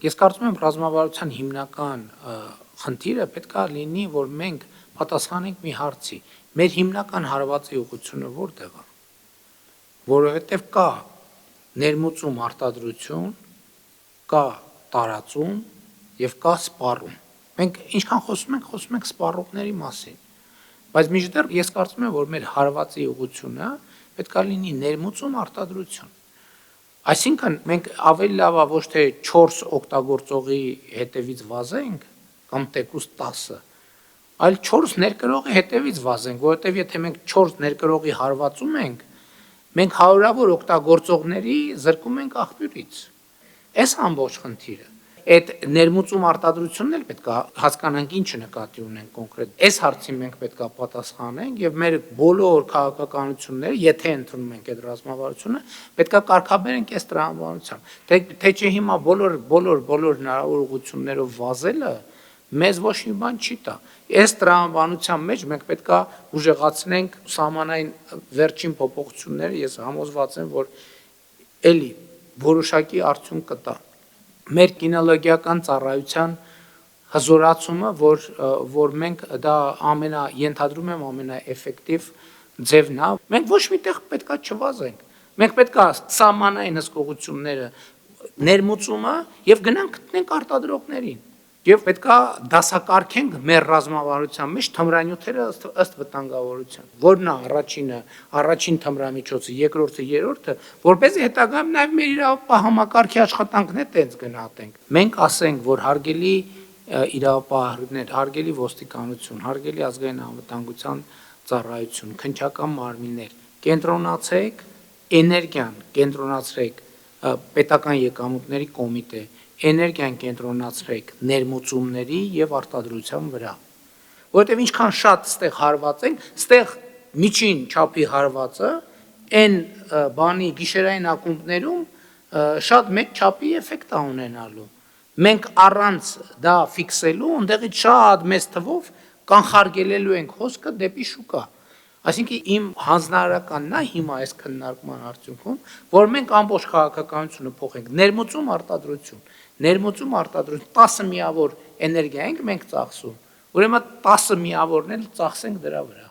Ես կարծում եմ ռազմավարության հիմնական խնդիրը պետք է լինի, որ մենք պատասխանենք մի հարցի. մեր հիմնական հարվածի ուղղությունը որտեղ է, որովհետև կա ներմուծում արտադրություն, կա տարածում եւ կա սպառում։ Մենք ինչքան խոսում ենք սպառողների մասին, բայց մինչդեռ ես կարծում եմ, որ մեր հարվածի ուղղությունը պետք է լինի ներմուծում արտադրություն։ Այսինքն մենք ավելի լավ է ոչ թե 4 օգտագործողի հետևից վազենք կամ տեկուս 10, այլ 4 ներկրողի հետևից վազենք, որովհետև եթե մենք 4 ներկրողի հարվածում ենք, մենք հարյուրավոր օգտագործողների զրկում ենք աղբյուրից։ Այս ամբողջ խնդիրը։ Այդ ներմուծում արտադրությունն էլ պետք է հասկանանք ինչը նկատի ունենք կոնկրետ։ Այս հարցին մենք պետք է պատասխանենք եւ մեր բոլոր քաղաքականությունները, եթե ընդունում ենք այդ ռազմավարությունը, պետք է կարգաբերենք այս տրամաբանությամբ։ Թե չէ հիմա բոլոր հնարավոր ուղղություններով վազելը մեզ ոչ մի բան չի տա։ Այս տրամաբանության մեջ մենք պետք է ուժեղացնենք սահմանային վերջին փոփոխությունները, ես համոզված եմ, որ էլի որոշակի արդյունք կտա։ Մեր կինոլոգիական ծառայության հզորացումը, որ մենք դա ենթադրում եմ ամենաէֆեկտիվ ձևն է, մենք ոչ միտեղ պետքա չվազենք։ Մենք պետքա սահմանային հսկողությունները ներմուծումը եւ գնանք գտնենք արտադրողներին։ Եվ պետքա դասակարգենք մեր ռազմավարության մեջ թմրանյութերը ըստ վտանգավորության։ Որն է առաջին թմրամիջոցը, երկրորդը, երրորդը, որպեսզի հետագայում նաև մեր իրավապահ համակարգի աշխատանքն է տենց գնահատենք։ Մենք ասենք, որ հարգելի իրավապահներ, հարգելի ոստիկանություն, հարգելի ազգային անվտանգության ծառայություն, քննչական մարմիններ, կենտրոնացեք էներգիան, կենտրոնացրեք պետական եկամուտների կոմիտե, էներգիան կենտրոնացրեք ներմուծումների եւ արտադրության վրա։ Որովհետեւ ինչքան շատ ստեղ հարվածենք, ստեղ միջին չափի հարվածը այն բանի գիշերային ակումբներում շատ մեծ չափի էֆեկտ է ունենալու։ Մենք առանց դա ֆիքսելու, այնտեղից շատ մեծ թվով կանխարգելելու ենք հոսքը դեպի շուկա։ Այսինքն իմ հանձնարարականն է հիմա այս քննարկման արդյունքում, որ մենք ամբողջ քաղաքականությունը փոխենք ներմուծում արտադրություն, 10 միավոր էներգիա ենք մենք ծախսում, ուրեմն 10 միավորն էլ ծախսենք դրա վրա։